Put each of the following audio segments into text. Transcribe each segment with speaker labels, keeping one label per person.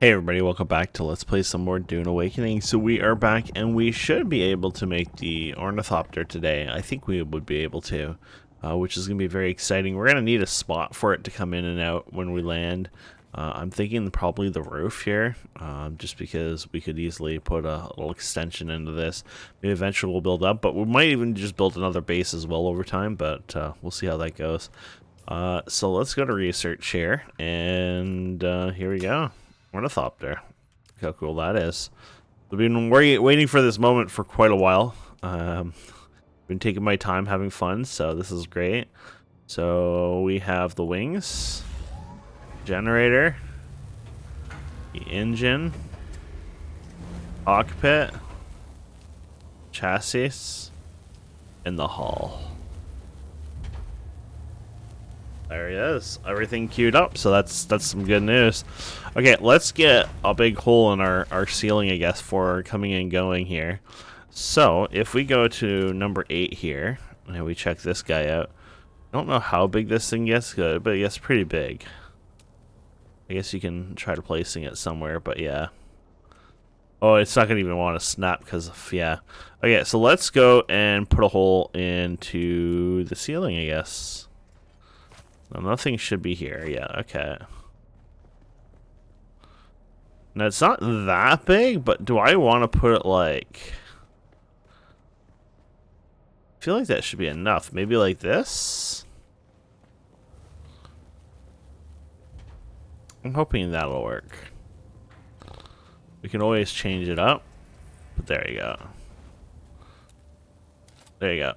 Speaker 1: Hey everybody, welcome back to Let's Play some more Dune Awakening. So we are back and we should be able to make the Ornithopter today. I think we would be able to, which is going to be very exciting. We're going to need a spot for it to come in and out when we land. I'm thinking probably the roof here, just because we could easily put a little extension into this. Maybe eventually we'll build up, but we might even just build another base as well over time, but we'll see how that goes. So let's go to research here, and here we go. Ornithopter. Look how cool that is. We've been waiting for this moment for quite a while. Been taking my time having fun, so this is great. So we have the wings, generator, the engine, cockpit, chassis, and the hull. There he is. Everything queued up, so that's some good news. Okay, let's get a big hole in our ceiling, I guess, for coming and going here. So, if we go to number 8 here, and we check this guy out. I don't know how big this thing gets, good, but it gets pretty big. I guess you can try to placing it somewhere, but yeah. Oh, it's not going to even want to snap because of, yeah. Okay, so let's go and put a hole into the ceiling, I guess. Well, nothing should be here. Yeah, okay. Now, it's not that big, but do I want to put it like... I feel like that should be enough. Maybe like this? I'm hoping that'll work. We can always change it up. But there you go. There you go.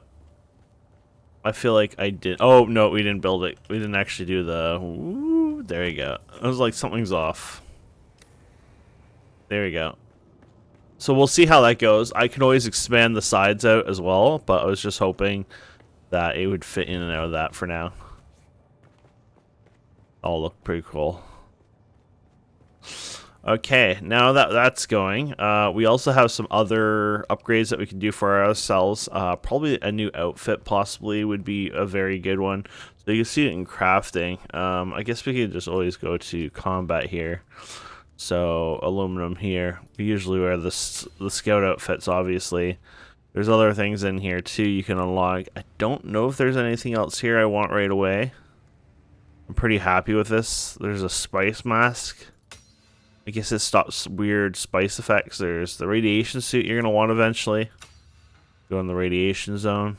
Speaker 1: I feel like I did. Oh, no, we didn't build it. We didn't actually do the... Ooh, there you go. I was like, something's off. There you go. So we'll see how that goes. I can always expand the sides out as well, but I was just hoping that it would fit in and out of that for now. That'll look pretty cool. Okay, now that that's going, we also have some other upgrades that we can do for ourselves. Probably a new outfit possibly would be a very good one. So you can see it in crafting. I guess we could just always go to combat here. So aluminum here. We usually wear the scout outfits, obviously. There's other things in here too you can unlock. I don't know if there's anything else here I want right away. I'm pretty happy with this. There's a spice mask. I guess it stops weird spice effects. There's the radiation suit you're going to want eventually. Go in the radiation zone.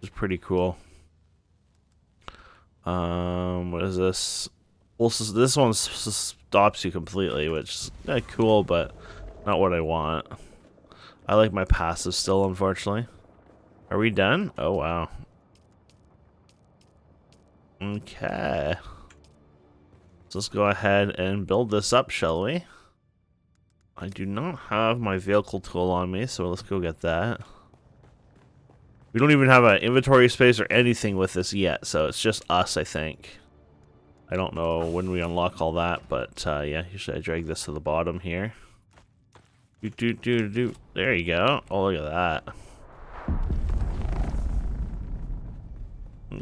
Speaker 1: Which is pretty cool. What is this? Well, this one stops you completely, which is cool, but not what I want. I like my passive still, unfortunately. Are we done? Oh, wow. Okay. So let's go ahead and build this up, shall we? I do not have my vehicle tool on me, so let's go get that. We don't even have an inventory space or anything with this yet, so it's just us, I think. I don't know when we unlock all that, but yeah, usually I drag this to the bottom here. There you go. Oh, look at that.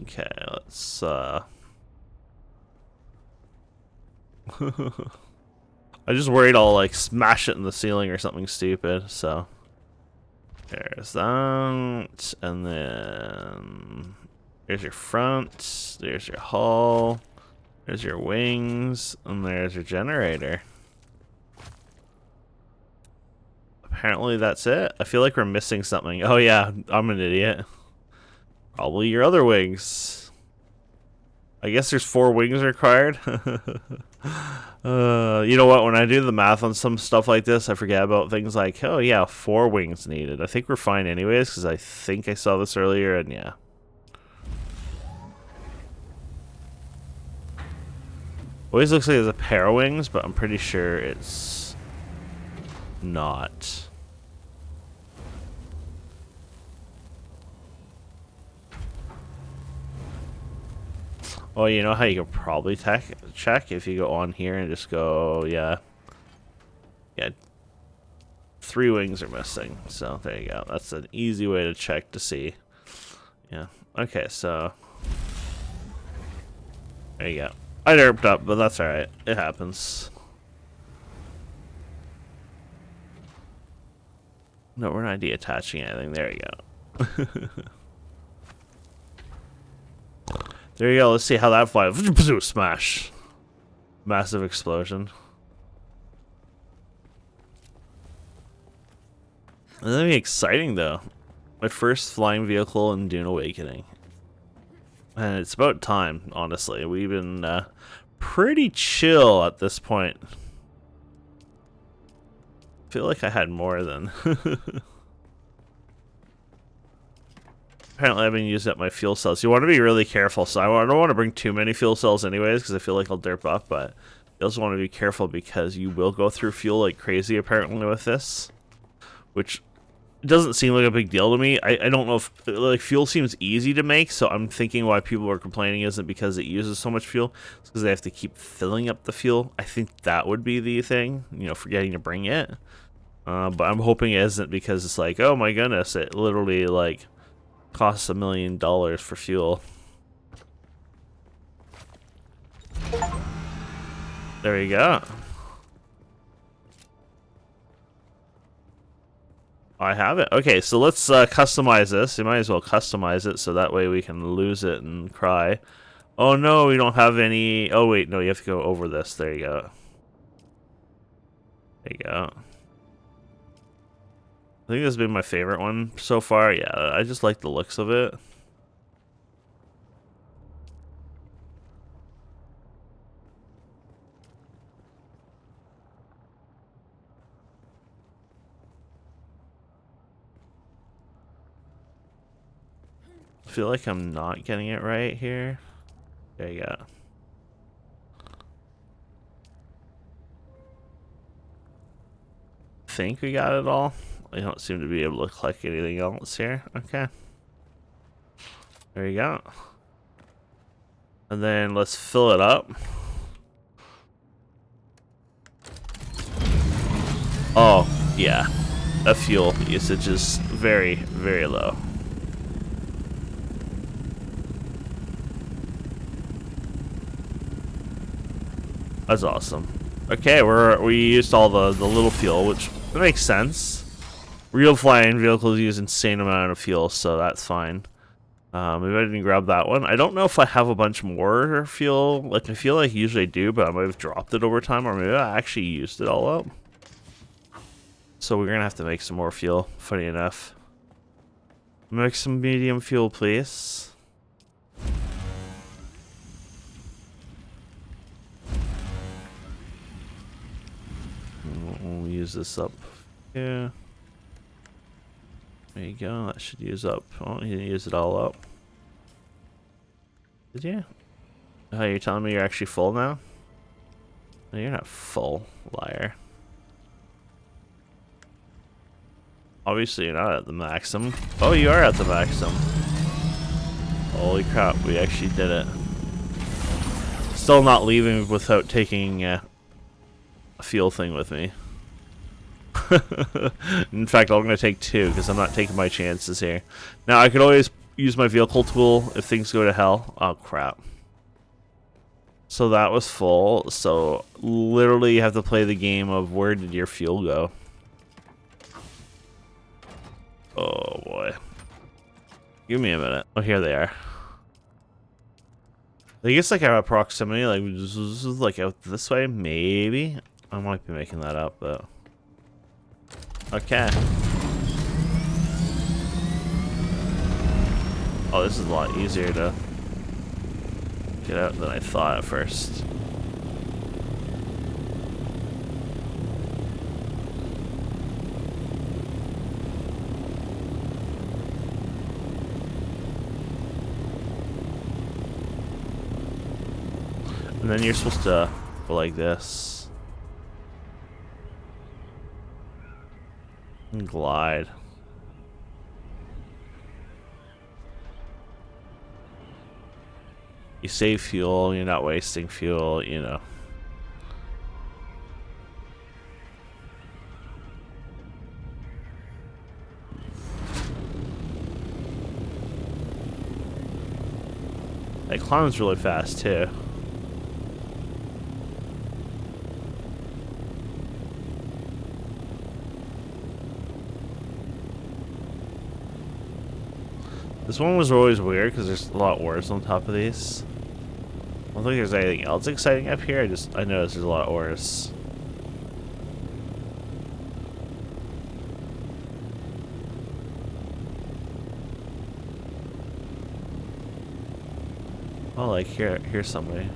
Speaker 1: Okay, let's I just worried I'll like smash it in the ceiling or something stupid, so there's that, and then there's your front, there's your hull, there's your wings, and there's your generator. Apparently that's it. I feel like we're missing something. Oh yeah, I'm an idiot. Probably your other wings. I guess there's 4 wings required. You know what? When I do the math on some stuff like this, I forget about things like, oh yeah, 4 wings needed. I think we're fine anyways, because I think I saw this earlier, and yeah. Always looks like there's a pair of wings, but I'm pretty sure it's not. Well, you know how you can probably check if you go on here and just go, yeah. Yeah. 3 wings are missing. So there you go. That's an easy way to check to see. Yeah. Okay, so there you go. I derped up, but that's alright. It happens. No, we're not detaching anything. There you go. There you go. Let's see how that flies. Smash. Massive explosion. That's gonna be exciting though. My first flying vehicle in Dune Awakening. And it's about time, honestly. We've been pretty chill at this point. I feel like I had more than. Apparently I've been using up my fuel cells. You want to be really careful. So I don't want to bring too many fuel cells anyways, because I feel like I'll derp off, but you also want to be careful because you will go through fuel like crazy apparently with this. Which doesn't seem like a big deal to me. I don't know if, like, fuel seems easy to make, so I'm thinking why people are complaining isn't because it uses so much fuel. It's because they have to keep filling up the fuel. I think that would be the thing, you know, forgetting to bring it. But I'm hoping it isn't because it's like, oh my goodness, it literally, like, costs $1 million for fuel. There you go. I have it. Okay, so let's customize this. You might as well customize it so that way we can lose it and cry. Oh no, we don't have any... Oh wait, no, you have to go over this. There you go. There you go. I think this has been my favorite one so far. Yeah, I just like the looks of it. I feel like I'm not getting it right here. There you go. Think we got it all. I don't seem to be able to collect anything else here. Okay. There you go. And then let's fill it up. Oh, yeah. The fuel usage is very, very low. That's awesome. Okay, we used all the little fuel, which makes sense. Real flying vehicles use insane amount of fuel, so that's fine. Maybe I didn't grab that one. I don't know if I have a bunch more fuel. Like, I feel like usually I do, but I might have dropped it over time, or maybe I actually used it all up. So we're gonna have to make some more fuel, funny enough. Make some medium fuel, please. We'll use this up. Yeah. There you go. That should use up. Oh, you didn't use it all up. Did you? Oh, you're telling me you're actually full now? No, you're not full, liar. Obviously, you're not at the maximum. Oh, you are at the maximum. Holy crap, we actually did it. Still not leaving without taking a fuel thing with me. In fact, I'm going to take 2 because I'm not taking my chances here. Now, I could always use my vehicle tool if things go to hell. Oh, crap. So that was full. So literally you have to play the game of where did your fuel go? Oh, boy. Give me a minute. Oh, here they are. I guess like our proximity, like this is like out this way, maybe. I might be making that up, but okay. Oh, this is a lot easier to get out than I thought at first. And then you're supposed to go like this. And glide. You save fuel, you're not wasting fuel, you know. It climbs really fast too. This one was always weird because there's a lot of ores on top of these. I don't think there's anything else exciting up here. I noticed there's a lot of ores. Oh, like here's somebody.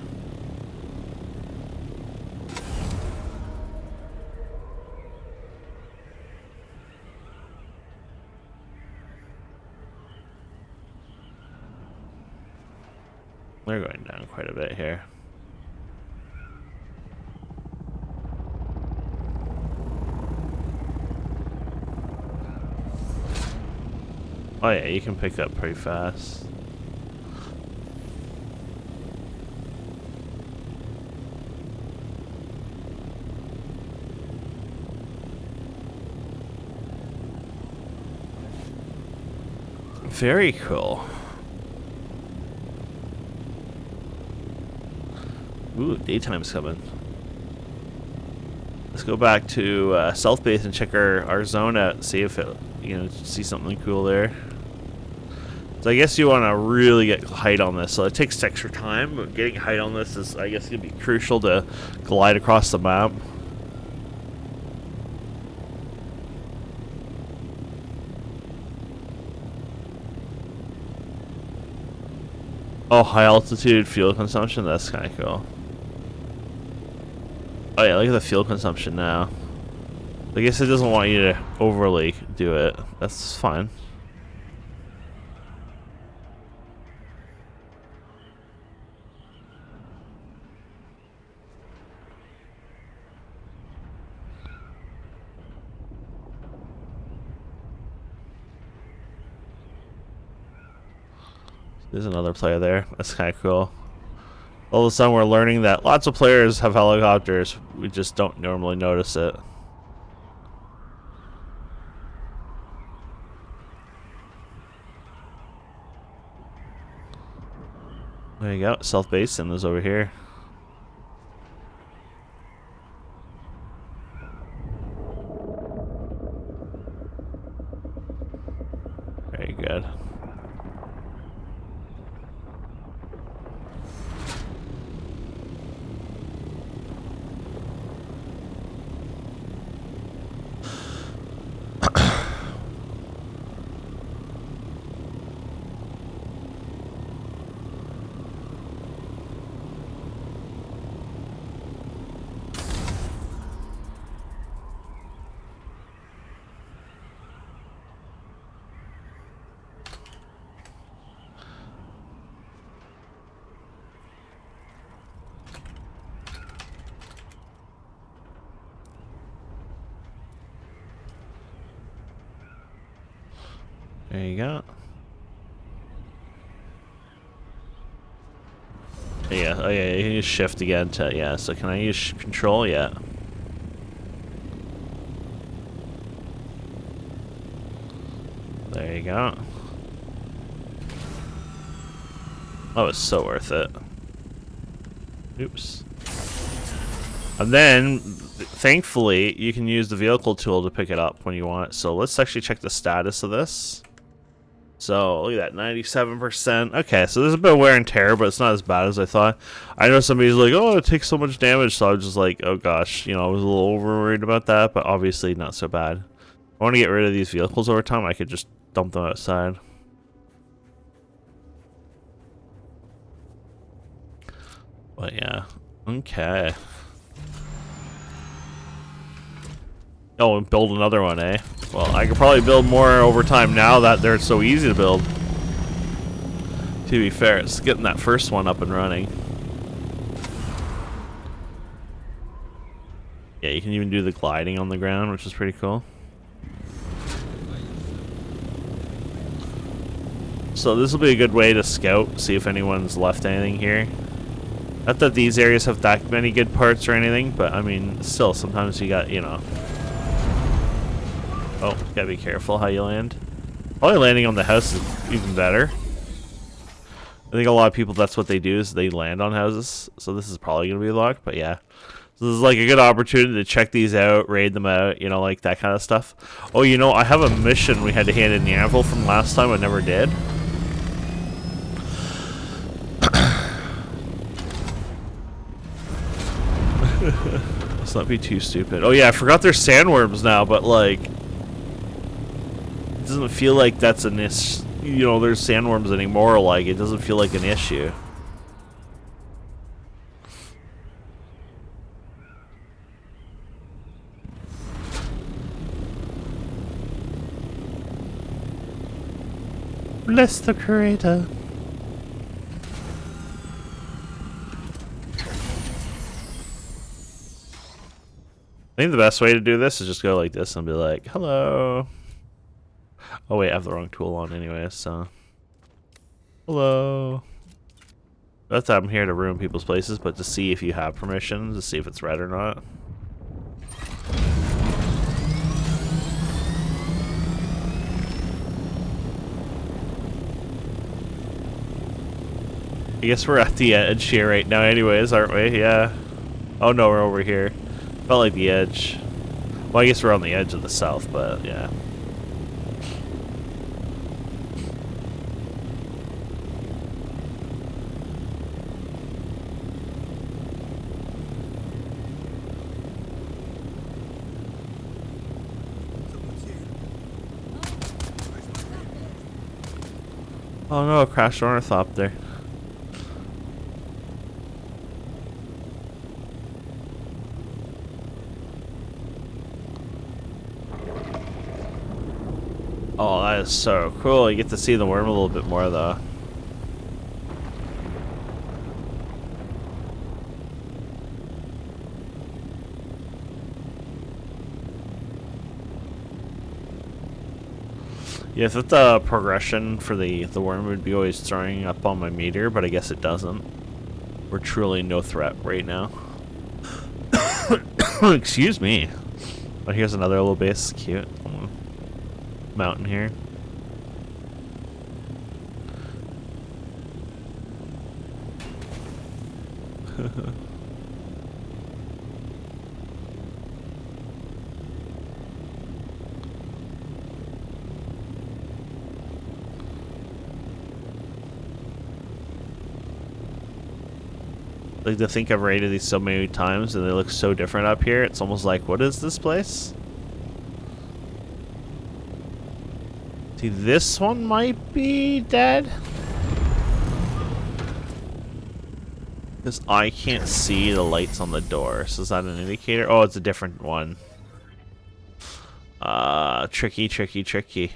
Speaker 1: They're going down quite a bit here. Oh yeah, you can pick up pretty fast. Very cool. Ooh, daytime's coming. Let's go back to South Basin and check our zone out, see if it, see something cool there. So I guess you want to really get height on this, so it takes extra time, but getting height on this is, I guess, going to be crucial to glide across the map. Oh, high altitude fuel consumption, that's kind of cool. Oh yeah, look at the fuel consumption now. I guess it doesn't want you to overly do it. That's fine. There's another player there. That's kind of cool. All of a sudden we're learning that lots of players have helicopters. We just don't normally notice it. There you go. South Basin is over here. Very good. There you go. Yeah, oh yeah, you can use shift again to, yeah, so can I use control? Yeah. There you go. Oh, it's so worth it. Oops. And then, thankfully, you can use the vehicle tool to pick it up when you want. So let's actually check the status of this. So, look at that, 97%. Okay, so there's a bit of wear and tear, but it's not as bad as I thought. I know somebody's like, oh, it takes so much damage, so I was just like, oh gosh, I was a little over worried about that, but obviously not so bad. I want to get rid of these vehicles over time. I could just dump them outside. But yeah, okay. Oh, and build another one, eh? Well, I could probably build more over time now that they're so easy to build. To be fair, it's getting that first one up and running. Yeah, you can even do the gliding on the ground, which is pretty cool. So this will be a good way to scout, see if anyone's left anything here. Not that these areas have that many good parts or anything, but I mean, still, sometimes you got, Oh, gotta be careful how you land. Probably landing on the house is even better. I think a lot of people, that's what they do, is they land on houses. So this is probably gonna be locked, but yeah. So this is like a good opportunity to check these out, raid them out, like that kind of stuff. Oh, I have a mission we had to hand in the anvil from last time I never did. Let's not be too stupid. Oh yeah, I forgot there's sandworms now, but like, it doesn't feel like that's an issue. You know, there's sandworms anymore. Like, it doesn't feel like an issue. Bless the creator. I think the best way to do this is just go like this and be like, hello. Oh wait, I have the wrong tool on anyway, so. Hello. That's I'm here to ruin people's places, but to see if you have permission, to see if it's red or not. I guess we're at the edge here right now anyways, aren't we? Yeah. Oh no, we're over here. Felt like the edge. Well, I guess we're on the edge of the south, but yeah. Oh no, a crashed Ornithopter. Oh, that is so cool. You get to see the worm a little bit more, though. Yeah, I thought the progression for the worm would be always throwing up on my meter, but I guess it doesn't. We're truly no threat right now. Excuse me. Oh, here's another little base. Cute. Mountain here. Like, to think I've raided these so many times and they look so different up here, it's almost like, what is this place? See, this one might be dead. Because I can't see the lights on the door. So is that an indicator? Oh, it's a different one. Tricky, tricky, tricky.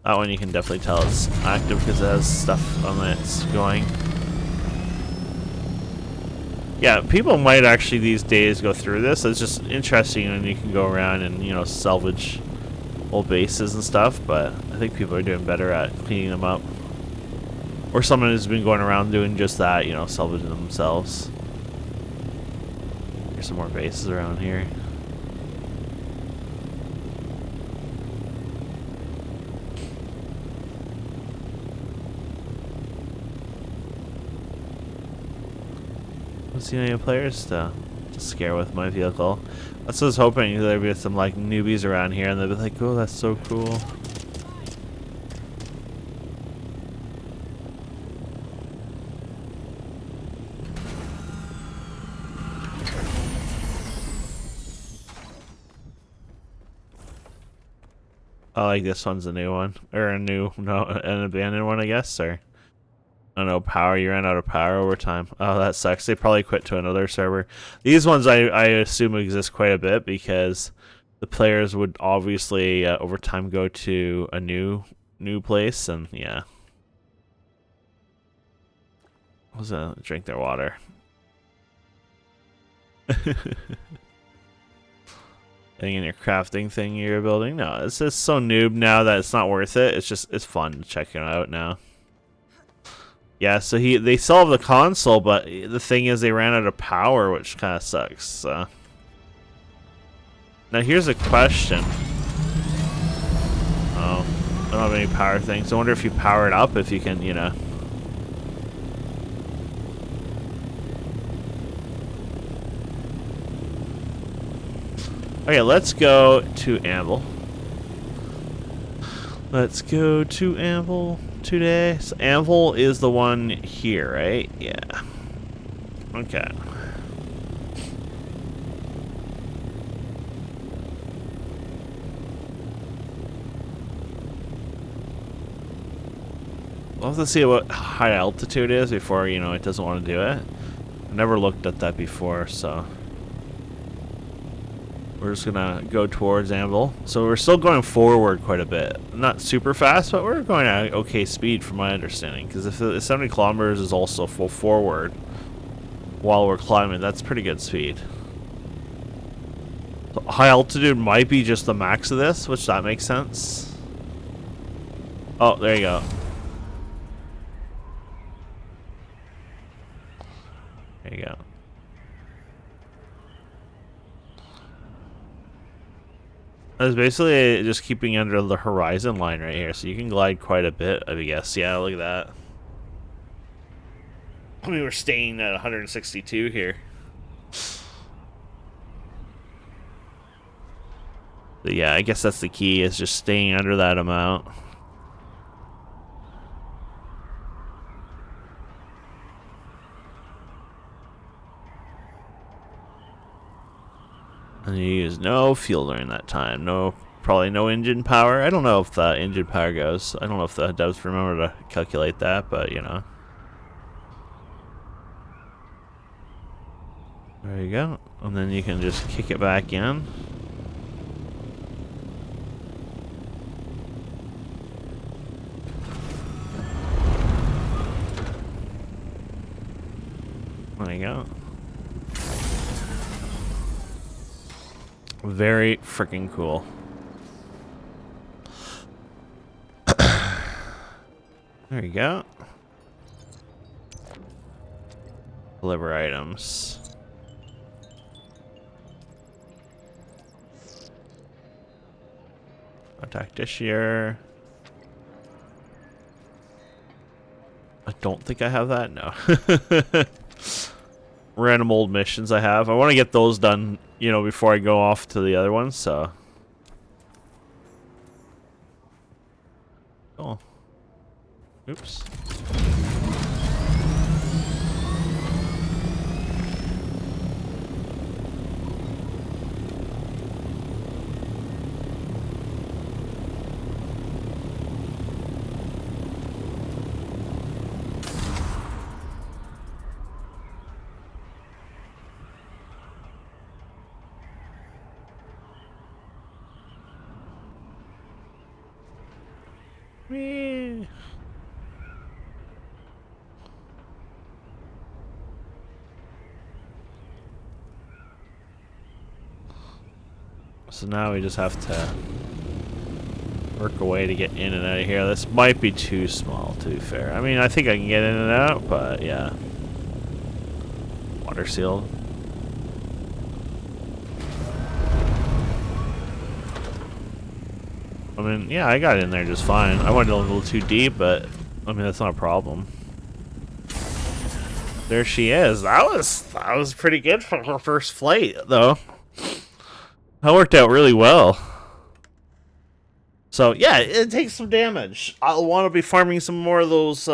Speaker 1: That one you can definitely tell it's active because it has stuff on it going. Yeah, people might actually these days go through this. It's just interesting and you can go around and, you know, salvage old bases and stuff, but I think people are doing better at cleaning them up. Or someone has been going around doing just that, you know, salvaging themselves. Here's some more bases around here. Don't see any players to scare with my vehicle. That's what I was hoping there'd be some like newbies around here and they'd be like, oh, that's so cool. I like this one's a new one. Or an abandoned one, I guess, or I don't know, power. You ran out of power over time. Oh, that sucks. They probably quit to another server. These ones I assume exist quite a bit because the players would obviously over time go to a new place, and yeah. What was that? Drink their water. Thing in your crafting thing you're building? No, it's just so noob now that it's not worth it. It's fun to check it out now. Yeah, so they still have the console, but the thing is they ran out of power, which kind of sucks. So. Now here's a question. Oh, I don't have any power things. I wonder if you power it up, if you can, you know. Okay, let's go to Anvil. Let's go to Anvil today. So Anvil is the one here, right? Yeah. Okay. We'll have to see what high altitude is before, you know, it doesn't want to do it. I've never looked at that before, so... We're just gonna go towards Anvil. So we're still going forward quite a bit. Not super fast, but we're going at okay speed from my understanding. Because if the 70 kilometers is also full forward while we're climbing, that's pretty good speed. So high altitude might be just the max of this, which that makes sense. Oh, there you go. There you go. It's basically just keeping under the horizon line right here, so you can glide quite a bit, I guess. Yeah, look at that. I mean, we're staying at 162 here. But yeah, I guess that's the key, is just staying under that amount. And you use no fuel during that time. No, probably no engine power. I don't know if the engine power goes. I don't know if the devs remember to calculate that, but you know. There you go. And then you can just kick it back in. There you go. Very freaking cool. There you go. Deliver items. Attack this year. I don't think I have that. No. Random old missions I have. I want to get those done, you know, before I go off to the other ones, so. Oh. Oops. Whee. So now we just have to work a way to get in and out of here. This might be too small, to be fair. I mean, I think I can get in and out, but yeah. Water sealed. I mean, yeah, I got in there just fine. I went a little too deep, but I mean, that's not a problem. There she is. That was pretty good for her first flight, though. That worked out really well. So yeah, it takes some damage. I'll want to be farming some more of those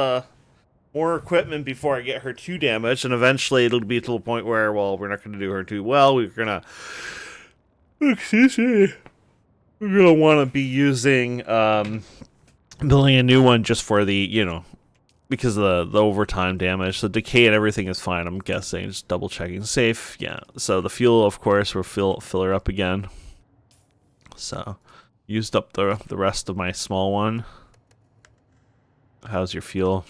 Speaker 1: more equipment before I get her too damaged, and eventually it'll be to the point where, well, we're not going to do her too well. We're gonna, excuse me, we're gonna want to be using building a new one just for the, you know, because of the overtime damage. The decay and everything is fine, I'm guessing. Just double checking. Safe, yeah. So the fuel, of course, we'll fill her up again. So used up the rest of my small one. How's your fuel?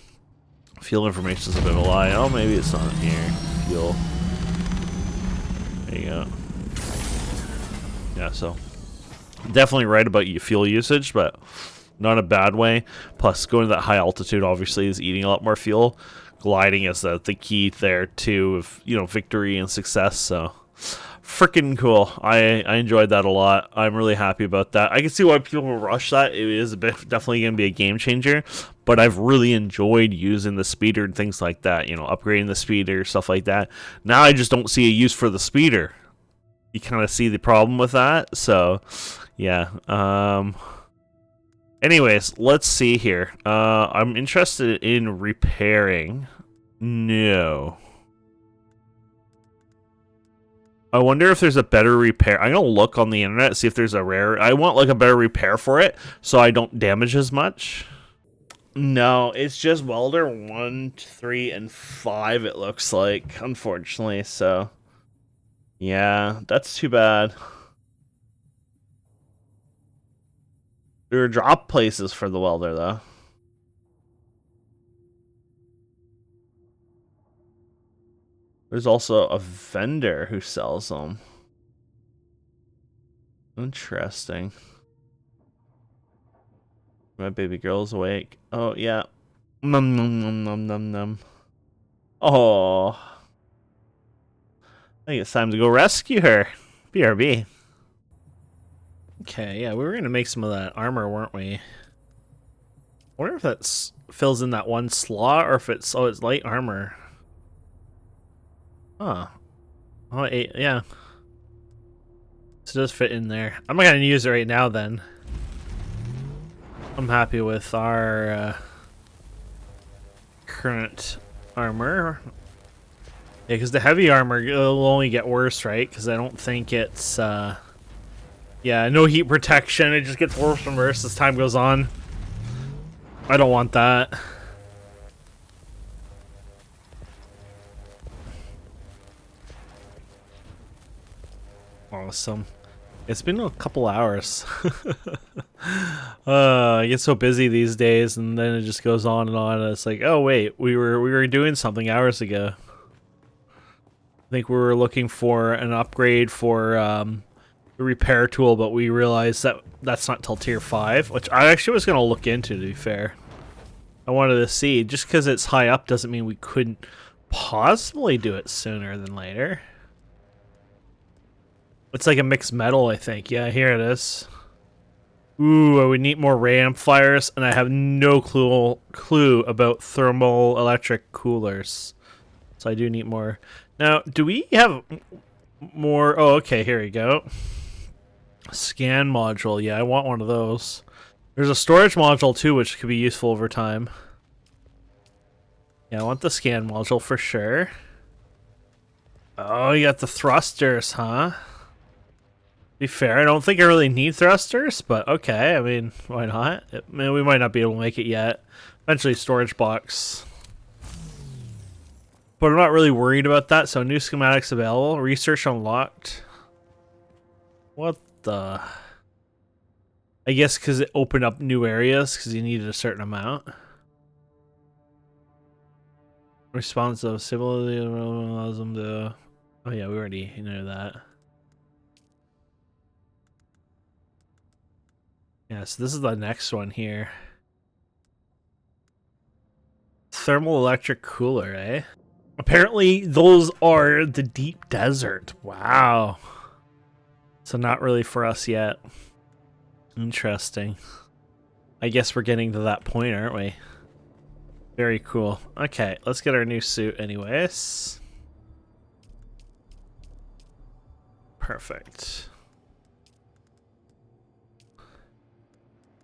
Speaker 1: Fuel information is a bit of a lie. Oh, maybe it's not here. Fuel. There you go. Yeah, so definitely right about your fuel usage, but not a bad way. Plus, going to that high altitude obviously is eating a lot more fuel. Gliding is the key there too, of, you know, victory and success. So freaking cool. I enjoyed that a lot. I'm really happy about that. I can see why people rush that. It is definitely going to be a game changer, but I've really enjoyed using the speeder and things like that, you know, upgrading the speeder, stuff like that. Now I just don't see a use for the speeder. You kind of see the problem with that. So yeah. Anyways, let's see here. I'm interested in repairing. No. I wonder if there's a better repair. I'm gonna look on the internet, see if there's a rare. I want like a better repair for it, so I don't damage as much. No, it's just welder 1, 3, and 5, it looks like, unfortunately, so. Yeah, that's too bad. There are drop places for the welder, though. There's also a vendor who sells them. Interesting. My baby girl's awake. Oh, yeah. Num num num num num num. Oh. I think it's time to go rescue her. BRB. Okay, yeah, we were gonna make some of that armor, weren't we? I wonder if that fills in that one slot, or if it's it's light armor. Huh. Oh, yeah. So it does fit in there. I'm not gonna use it right now then. I'm happy with our current armor. Yeah, because the heavy armor will only get worse, right? Because I don't think it's yeah, no heat protection. It just gets worse and worse as time goes on. I don't want that. Awesome. It's been a couple hours. I get so busy these days, and then it just goes on and on. And it's like, oh wait, we were doing something hours ago. I think we were looking for an upgrade for the repair tool, but we realized that that's not till tier 5, which I actually was gonna look into. To be fair, I wanted to see. Just because it's high up doesn't mean we couldn't possibly do it sooner than later. It's like a mixed metal, I think. Yeah, here it is. Ooh, I would need more ray amplifiers, and I have no clue about thermal electric coolers. So I do need more. Now, do we have more? Oh, okay, here we go. Scan module. Yeah, I want one of those. There's a storage module too, which could be useful over time. Yeah, I want the scan module for sure. Oh, you got the thrusters, huh? To be fair, I don't think I really need thrusters, but okay, I mean, why not? I mean, we might not be able to make it yet. Eventually, storage box. But I'm not really worried about that, so new schematics available. Research unlocked. What the? I guess because it opened up new areas because you needed a certain amount. Responsive civility allows them to. Oh yeah, we already know that. Yeah, so this is the next one here. Thermal electric cooler, eh? Apparently those are the deep desert. Wow. So not really for us yet. Interesting. I guess we're getting to that point, aren't we? Very cool. Okay, let's get our new suit anyways. Perfect.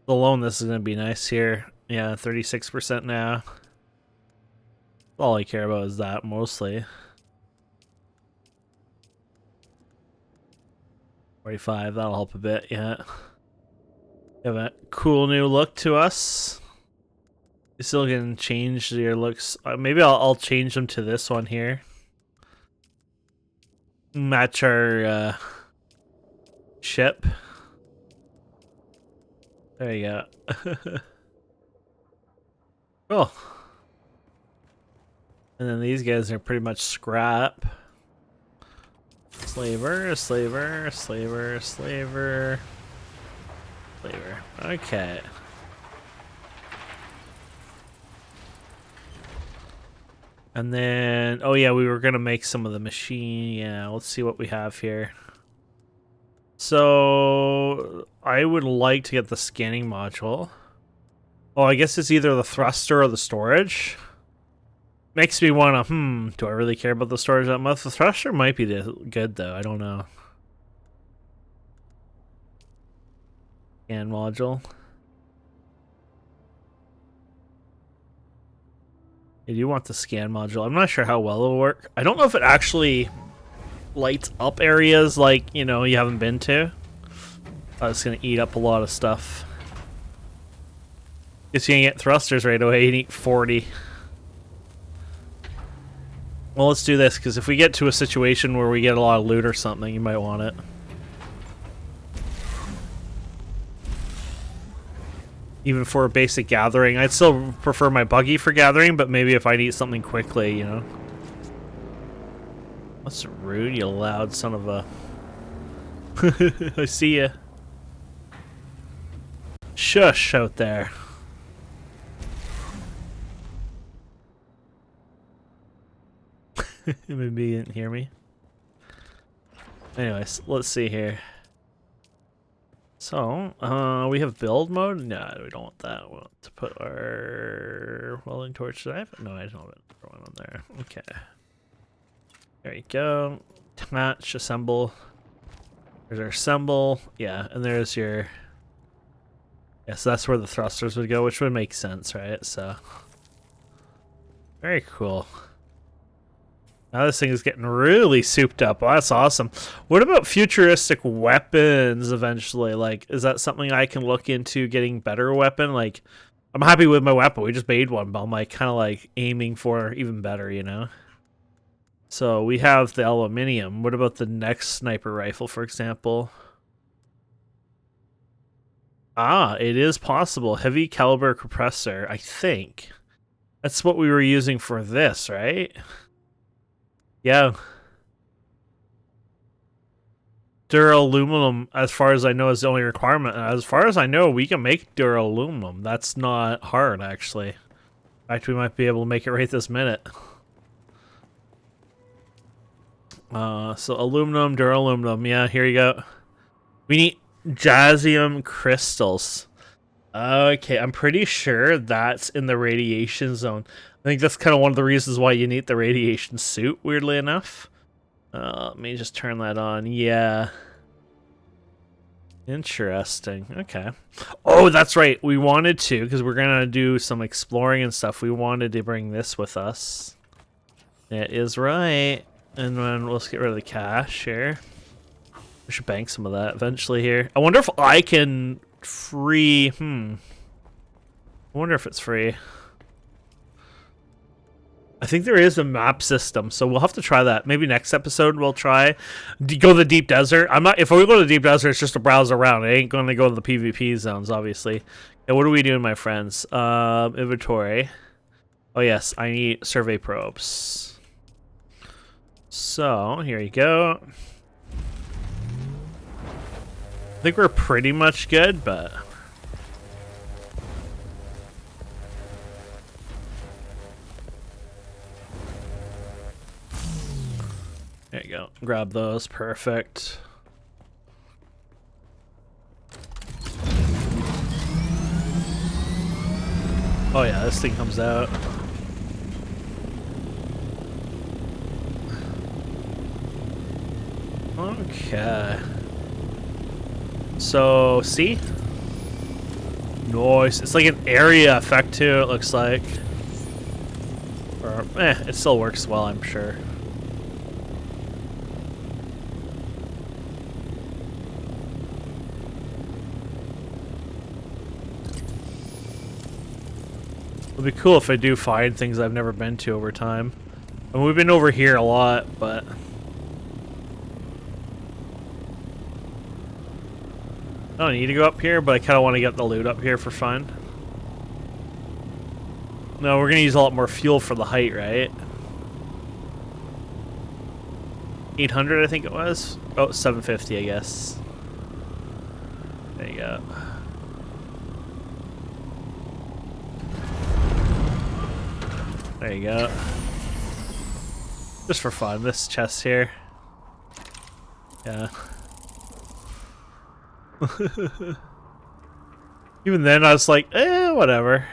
Speaker 1: Alone, this is going to be nice here. Yeah, 36% now. All I care about is that, mostly. 45, that'll help a bit, yeah. Have a cool new look to us. You still can change your looks. Maybe I'll change them to this one here. Match our ship. There you go. Cool. And then these guys are pretty much scrap. Slaver, slaver, slaver, slaver, slaver. Okay. And then, oh yeah, we were gonna make some of the machine. Yeah, let's see what we have here. So I would like to get the scanning module. Oh, I guess it's either the thruster or the storage. Makes me wanna, do I really care about the storage that much? The thruster might be good though, I don't know. Scan module. I do want the scan module. I'm not sure how well it'll work. I don't know if it actually lights up areas like, you know, you haven't been to. It's gonna eat up a lot of stuff. Guess you can get thrusters right away. You need 40. Well, let's do this, because if we get to a situation where we get a lot of loot or something, you might want it. Even for a basic gathering. I'd still prefer my buggy for gathering, but maybe if I need something quickly, you know. That's rude, you loud son of a... I see ya. Shush out there. Maybe you didn't hear me. Anyways, let's see here. So, we have build mode? No, we don't want that. We want to put our welding torch. Did I have? No, I don't have one on there. Okay. There you go. Attach, assemble. There's our assemble. Yeah, and there's your... Yeah, so that's where the thrusters would go, which would make sense, right? So, very cool. Now this thing is getting really souped up. Oh, that's awesome. What about futuristic weapons eventually? Like, is that something I can look into getting better weapon? Like, I'm happy with my weapon. We just made one, but I'm like kind of like aiming for even better, you know? So we have the aluminium. What about the next sniper rifle, for example? Ah, it is possible. Heavy caliber compressor, I think. That's what we were using for this, right? Yeah. Duraluminum, as far as I know, is the only requirement. As far as I know, we can make duraluminum. That's not hard, actually. In fact, we might be able to make it right this minute. So aluminum, duraluminum. Yeah, here you go. We need jazium crystals. Okay, I'm pretty sure that's in the radiation zone. I think that's kind of one of the reasons why you need the radiation suit, weirdly enough. Let me just turn that on. Yeah. Interesting. Okay. Oh, that's right. We wanted to, because we're going to do some exploring and stuff. We wanted to bring this with us. That is right. And then let's get rid of the cash here. We should bank some of that eventually here. I wonder if I can free... I wonder if it's free. I think there is a map system, so we'll have to try that. Maybe next episode we'll try go to the deep desert. I'm not. If we go to the deep desert, it's just to browse around. I ain't going to go to the PvP zones, obviously. And what are we doing, my friends? Inventory. Oh yes, I need survey probes. So here you go. I think we're pretty much good, but. There you go. Grab those. Perfect. Oh yeah, this thing comes out. Okay. So, see? Nice. It's like an area effect too, it looks like. Or, it still works well, I'm sure. It'll be cool if I do find things I've never been to over time. I mean, we've been over here a lot, but... I don't need to go up here, but I kind of want to get the loot up here for fun. No, we're going to use a lot more fuel for the height, right? 800, I think it was. Oh, 750, I guess. There you go. There you go. Just for fun, this chest here. Yeah. Even then, I was like, whatever.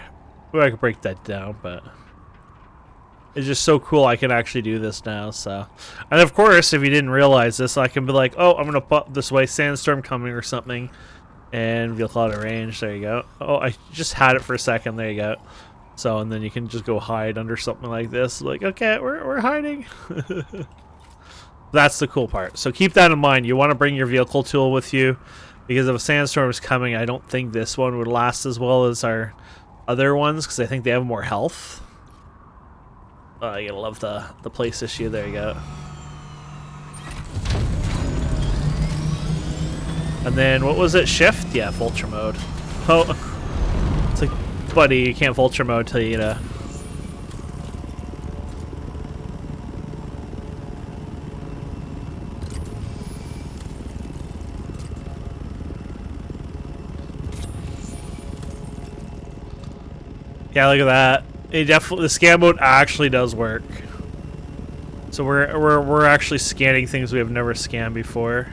Speaker 1: Maybe I could break that down, but it's just so cool I can actually do this now, so. And of course, if you didn't realize this, I can be like, oh, I'm gonna put this way, sandstorm coming or something, and vehicle out of range. There you go. Oh, I just had it for a second. There you go. So, and then you can just go hide under something like this. Like, okay, we're hiding. That's the cool part. So keep that in mind. You want to bring your vehicle tool with you, because if a sandstorm is coming, I don't think this one would last as well as our other ones because I think they have more health. Oh, you gotta love the place issue. There you go. And then what was it? Shift? Yeah, vulture mode. Oh, it's like, buddy, you can't vulture mode till you know. Yeah, look at that. It definitely, the scan mode actually does work. So we're actually scanning things we have never scanned before.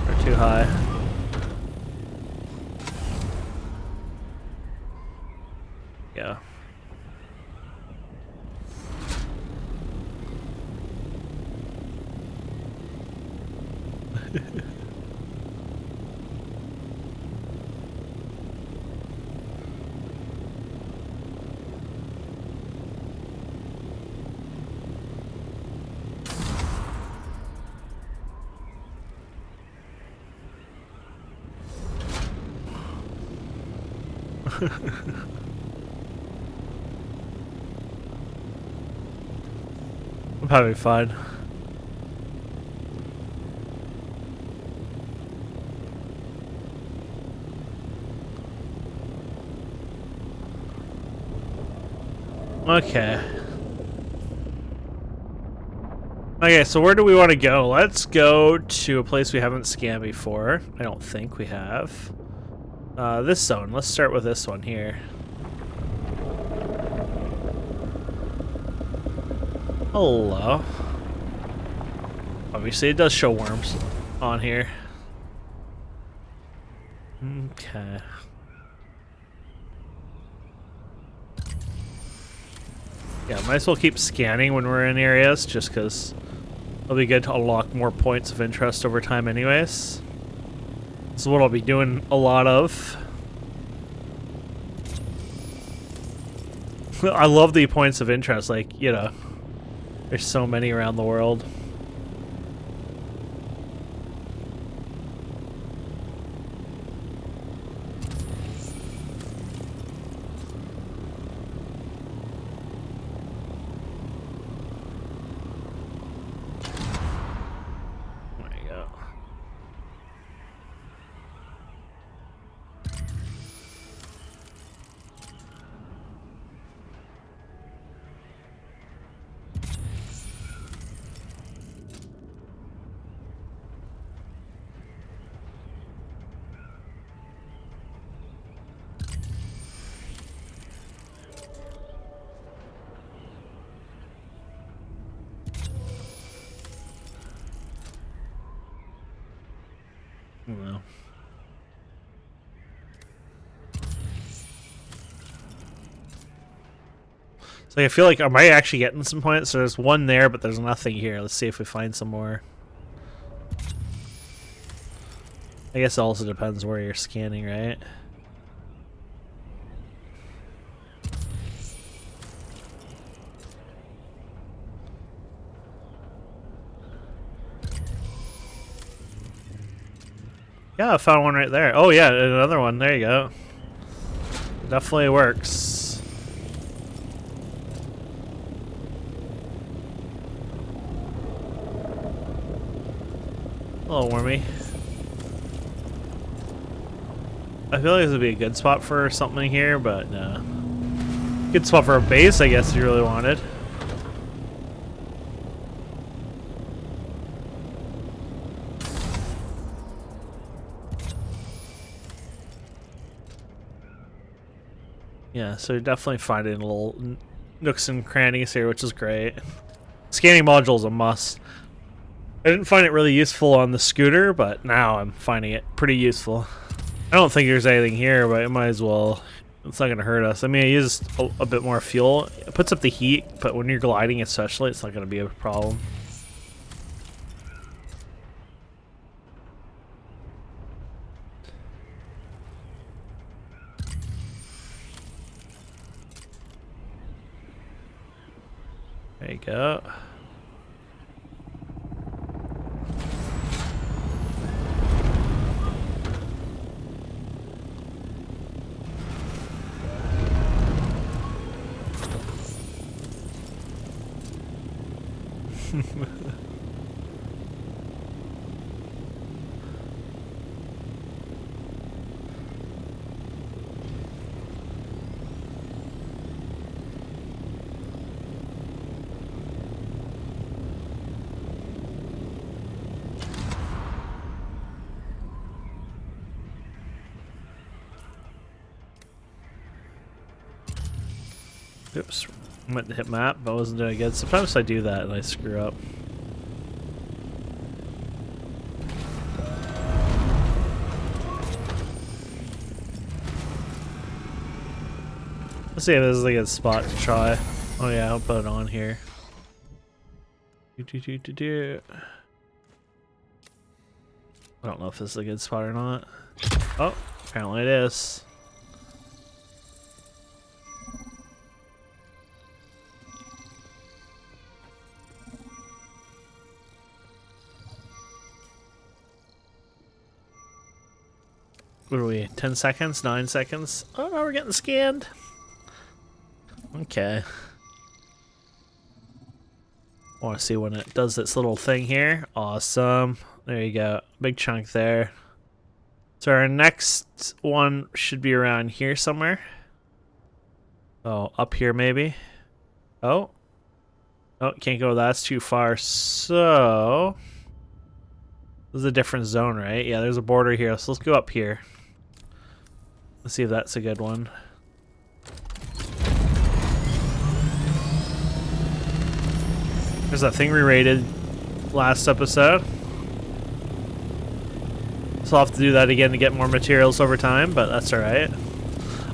Speaker 1: We're too high. Yeah. I'm having fun. Okay. Okay, so where do we want to go? Let's go to a place we haven't scanned before. I don't think we have. This zone. Let's start with this one here. Hello. Obviously, it does show worms on here. Okay. Yeah, might as well keep scanning when we're in areas, just because it'll be good to unlock more points of interest over time anyways. This is what I'll be doing a lot of. I love the points of interest, like, you know, there's so many around the world. No. So I feel like, am I actually getting some points? So there's one there, but there's nothing here. Let's see if we find some more. I guess it also depends where you're scanning, right? Yeah, I found one right there. Oh yeah, another one. There you go. Definitely works. Hello, Wormy. I feel like this would be a good spot for something here, but no. Good spot for a base, I guess, if you really wanted. Yeah, so you're definitely finding little nooks and crannies here, which is great. Scanning module is a must. I didn't find it really useful on the scooter, but now I'm finding it pretty useful. I don't think there's anything here, but it might as well. It's not going to hurt us. I mean, it uses a bit more fuel. It puts up the heat, but when you're gliding especially, it's not going to be a problem. There you go. Oops, I meant to hit map, but I wasn't doing good. Sometimes I do that and I screw up. Let's see if this is a good spot to try. Oh yeah, I'll put it on here. I don't know if this is a good spot or not. Oh, apparently it is. What are we? 10 seconds? 9 seconds? Oh no, we're getting scanned. Okay. I want to see when it does its little thing here. Awesome. There you go. Big chunk there. So our next one should be around here somewhere. Oh, up here maybe. Oh. Oh, can't go. That's too far. So this is a different zone, right? Yeah, there's a border here. So let's go up here. Let's see if that's a good one. There's that thing we raided last episode. So I'll have to do that again to get more materials over time, but that's alright.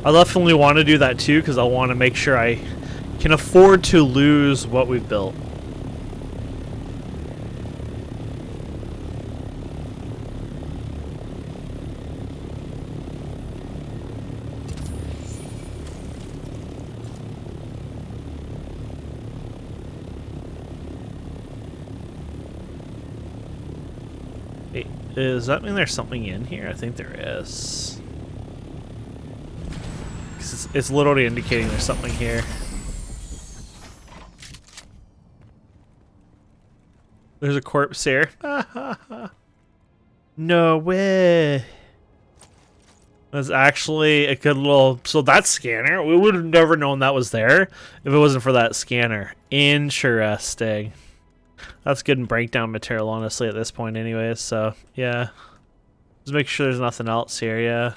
Speaker 1: I definitely want to do that too, because I want to make sure I can afford to lose what we've built. Does that mean there's something in here? I think there is. 'Cause it's literally indicating there's something here. There's a corpse here. No way. That's actually a good little... So that scanner, we would have never known that was there if it wasn't for that scanner. Interesting. That's good in breakdown material, honestly, at this point anyways, so, yeah. Just make sure there's nothing else here, yeah.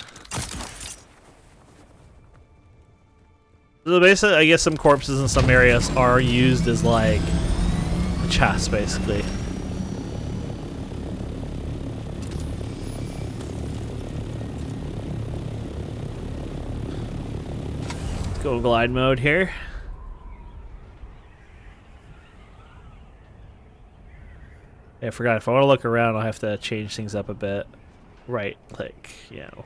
Speaker 1: So basically, I guess some corpses in some areas are used as, like, a chest, basically. Let's go glide mode here. Yeah, I forgot, if I want to look around, I'll have to change things up a bit. Right click, you know.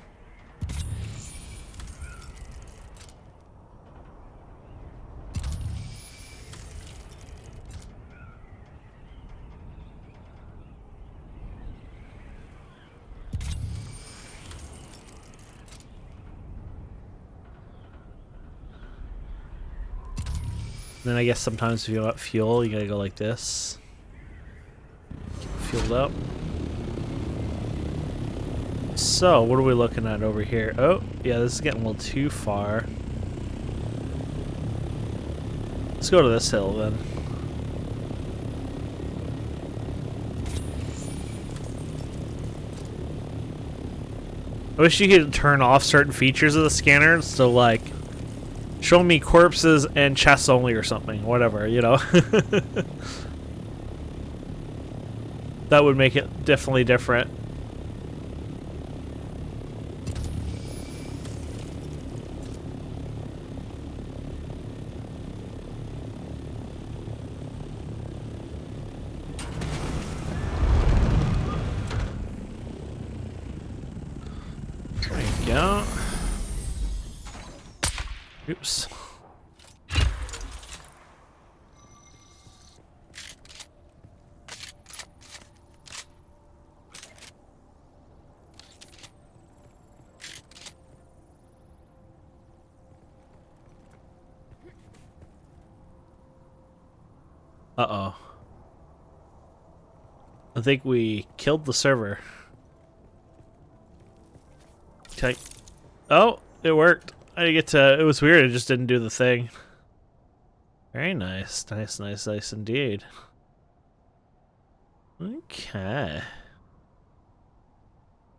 Speaker 1: Then I guess sometimes if you want fuel, you gotta go like this. Fueled up. So, what are we looking at over here? Oh, yeah, this is getting a little too far. Let's go to this hill then. I wish you could turn off certain features of the scanner, so like, show me corpses and chests only or something, whatever, you know? That would make it definitely different. There you go. Oops. Uh-oh. I think we killed the server. Okay. Oh, it worked. I didn't get to... It was weird. It just didn't do the thing. Very nice. Nice, nice, nice indeed. Okay.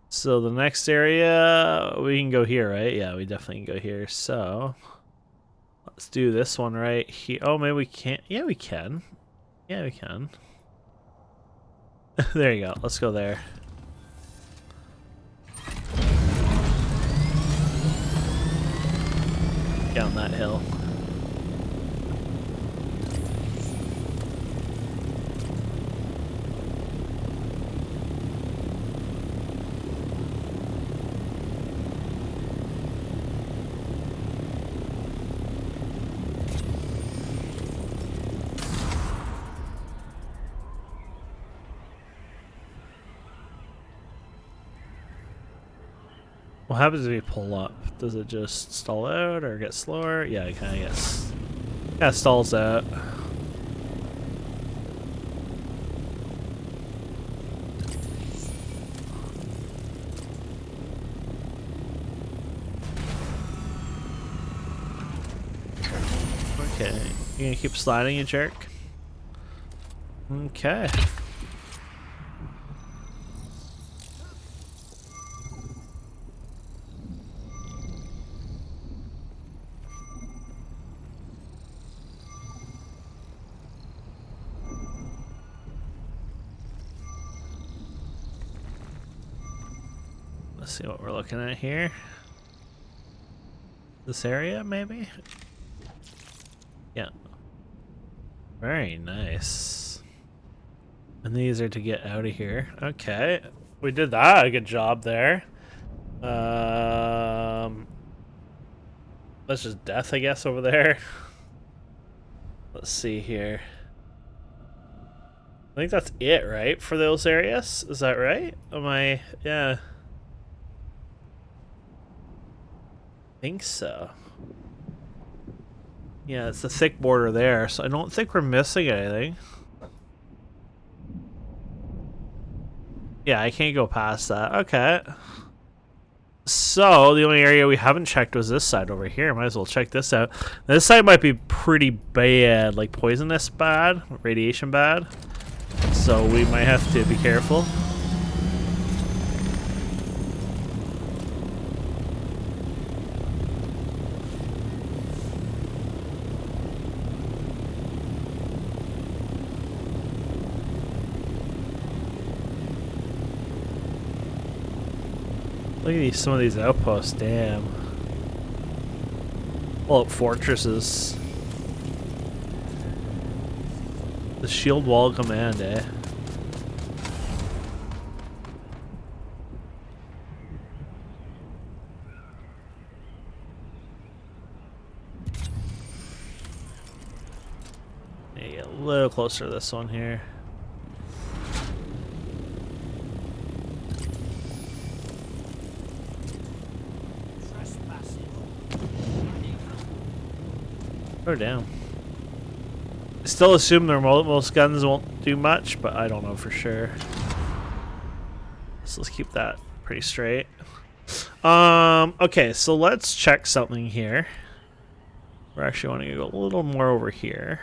Speaker 1: So the next area, we can go here, right? Yeah, we definitely can go here. So let's do this one right here. Oh, maybe we can't. Yeah, we can. Yeah, we can. There you go. Let's go there. Down that hill. What happens if you pull up? Does it just stall out or get slower? Yeah, it kind of gets... Yeah, it stalls out. Okay. You gonna keep sliding, you jerk? Okay. Let's see what we're looking at here. This area, maybe? Yeah. Very nice. And these are to get out of here. Okay. We did that. A good job there. That's just death, I guess, over there. Let's see here. I think that's it, right? For those areas? Is that right? Am I... Yeah. I think so. Yeah, it's the thick border there, so I don't think we're missing anything. Yeah, I can't go past that. Okay. So, the only area we haven't checked was this side over here. Might as well check this out. This side might be pretty bad, like poisonous bad, radiation bad. So we might have to be careful. Look at these, some of these outposts, damn. Well, fortresses. The shield wall command, eh? Get a little closer to this one here. Oh, damn. I still assume their most guns won't do much, but I don't know for sure. So let's keep that pretty straight. Okay, so let's check something here. We're actually wanting to go a little more over here.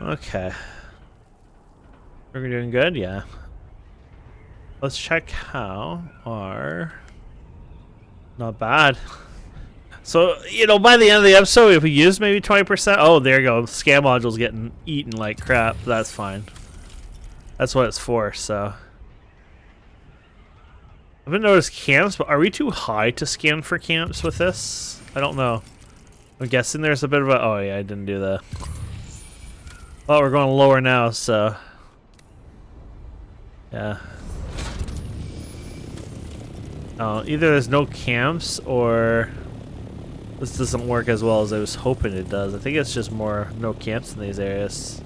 Speaker 1: Okay. Are we doing good? Yeah. Let's check how our... Not bad. So, you know, by the end of the episode, if we use maybe 20%... Oh, there you go. Scan module's getting eaten like crap. That's fine. That's what it's for, so... I haven't noticed camps, but are we too high to scan for camps with this? I don't know. I'm guessing there's a bit of a... Oh, yeah, I didn't do that. Well, we're going lower now, so... Yeah. Oh, either there's no camps, or... This doesn't work as well as I was hoping it does. I think it's just more no camps in these areas.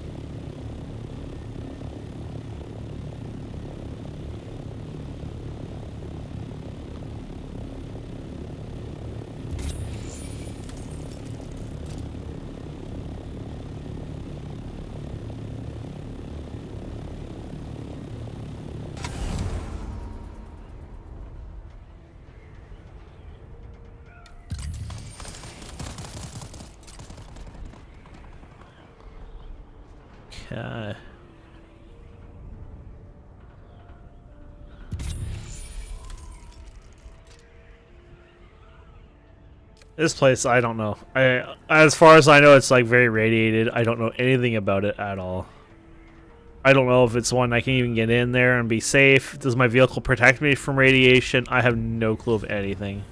Speaker 1: Okay. This place, I don't know. As far as I know, it's like very radiated. I don't know anything about it at all. I don't know if it's one I can even get in there and be safe. Does my vehicle protect me from radiation? I have no clue of anything.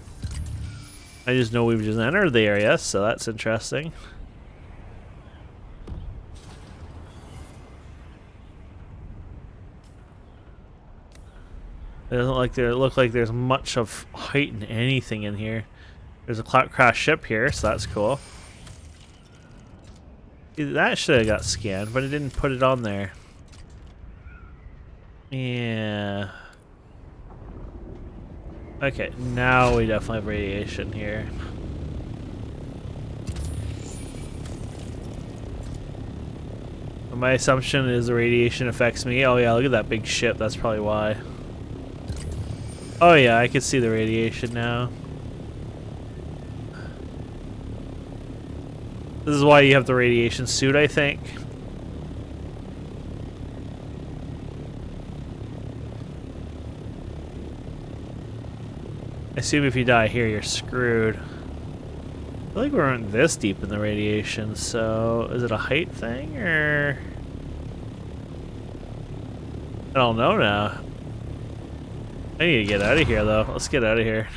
Speaker 1: I just know we've just entered the area, so that's interesting. It doesn't look like there's much of height in anything in here. There's a crash ship here, so that's cool. That should have got scanned, but it didn't put it on there. Yeah. Okay, now we definitely have radiation here. My assumption is the radiation affects me. Oh yeah, look at that big ship. That's probably why. Oh yeah, I can see the radiation now. This is why you have the radiation suit, I think. I assume if you die here, you're screwed. I feel like we weren't this deep in the radiation, so is it a height thing, or... I don't know now. I need to get out of here, though. Let's get out of here.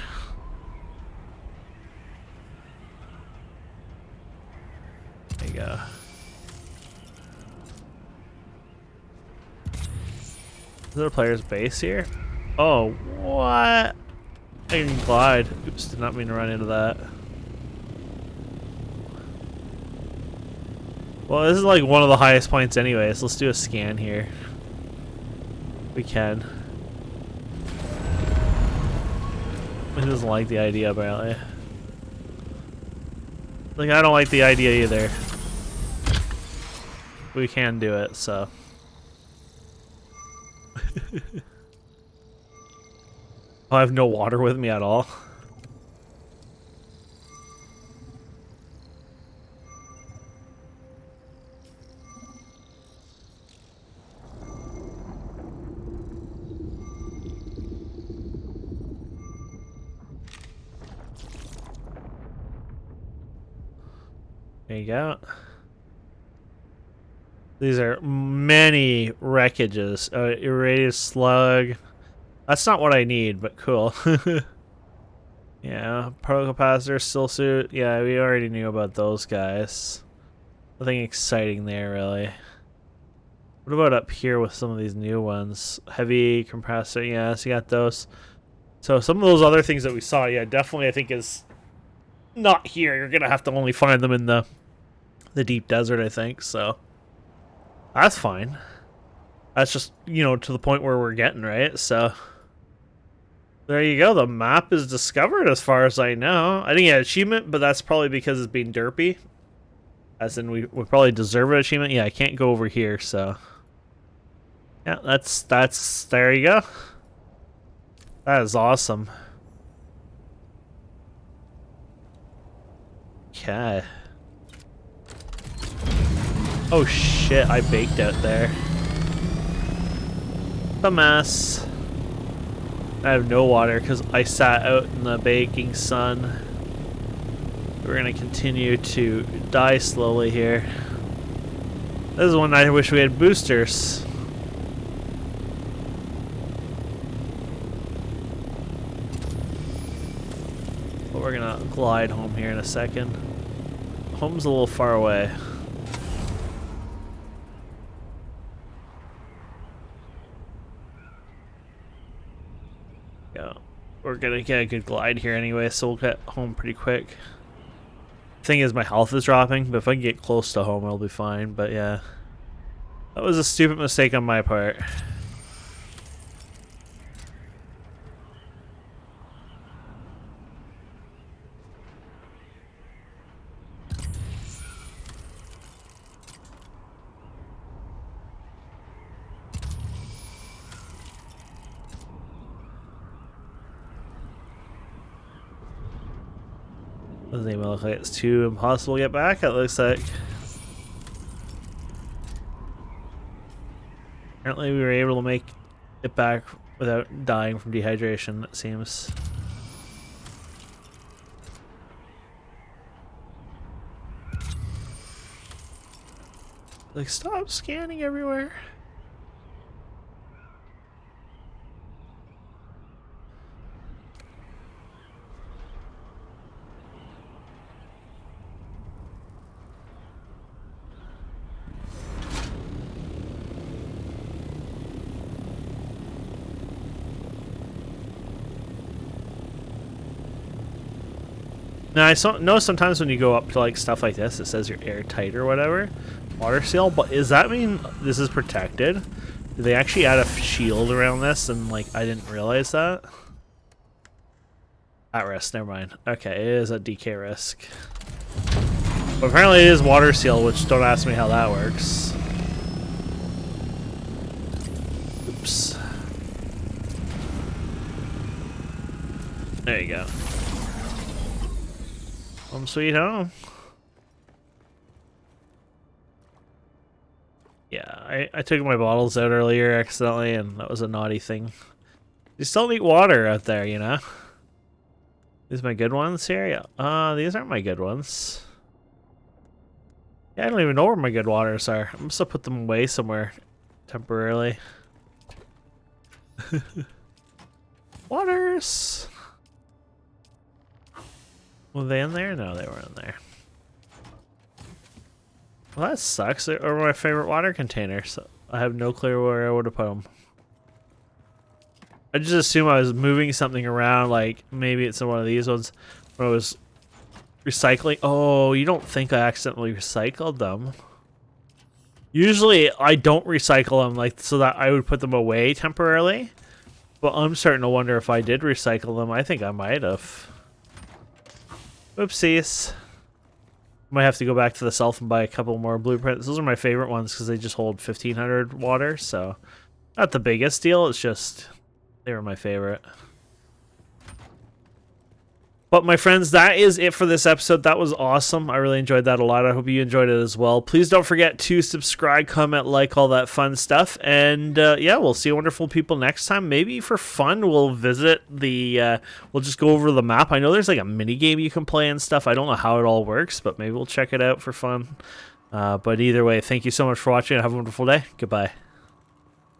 Speaker 1: There you go. Is there a player's base here? Oh, what? I can glide. Oops, did not mean to run into that. Well, this is like one of the highest points anyways. Let's do a scan here. We can. He doesn't like the idea, apparently. Like, I don't like the idea either. We can do it, so. I have no water with me at all. There you go. These are many wreckages. Irradiated slug. That's not what I need, but cool. Yeah, particle capacitor, still suit. Yeah, we already knew about those guys. Nothing exciting there, really. What about up here with some of these new ones? Heavy compressor, yeah, so you got those. So some of those other things that we saw, yeah, definitely I think is not here. You're gonna have to only find them in the deep desert, I think, so that's fine. That's just, you know, to the point where we're getting, right? So there you go. The map is discovered as far as I know. I didn't get an achievement, but that's probably because it's being derpy. As in, we probably deserve an achievement. Yeah, I can't go over here, so yeah, that's there you go. That is awesome. Okay. Oh shit, I baked out there. The mess. I have no water because I sat out in the baking sun. We're gonna continue to die slowly here. This is one I wish we had boosters. But we're gonna glide home here in a second. Home's a little far away. Go. We're gonna get a good glide here anyway, so we'll get home pretty quick. Thing is, my health is dropping, but if I can get close to home, I'll be fine. But yeah, that was a stupid mistake on my part. Doesn't even look like it's too impossible to get back, it looks like.
Speaker 2: Apparently we were able to make it back without dying from dehydration, it seems. Like, stop scanning everywhere. Now, I know sometimes when you go up to like stuff like this, it says you're airtight or whatever, water seal, but does that mean this is protected? Did they actually add a shield around this and like I didn't realize that? At risk, never mind. Okay, it is a DK risk. But apparently it is water seal, which don't ask me how that works. Oops. There you go. Home sweet home. Yeah, I took my bottles out earlier accidentally, and that was a naughty thing. You still need water out there, you know? These are my good ones here? Yeah. These aren't my good ones. Yeah, I don't even know where my good waters are. I'm just gonna put them away somewhere temporarily. Waters! Were they in there? No, they weren't in there. Well, that sucks. They are my favorite water containers. I have no clue where I would have put them. I just assume I was moving something around, like maybe it's in one of these ones when I was recycling. Oh, you don't think I accidentally recycled them? Usually I don't recycle them, like so that I would put them away temporarily. But I'm starting to wonder if I did recycle them. I think I might have. Oopsies. Might have to go back to the self and buy a couple more blueprints. Those are my favorite ones because they just hold 1500 water, so not the biggest deal. It's just they were my favorite. But my friends, that is it for this episode. That was awesome. I really enjoyed that a lot. I hope you enjoyed it as well. Please don't forget to subscribe, comment, like, all that fun stuff. And yeah, we'll see wonderful people next time. Maybe for fun, we'll visit the, we'll just go over the map. I know there's like a mini game you can play and stuff. I don't know how it all works, but maybe we'll check it out for fun. But either way, thank you so much for watching and have a wonderful day. Goodbye.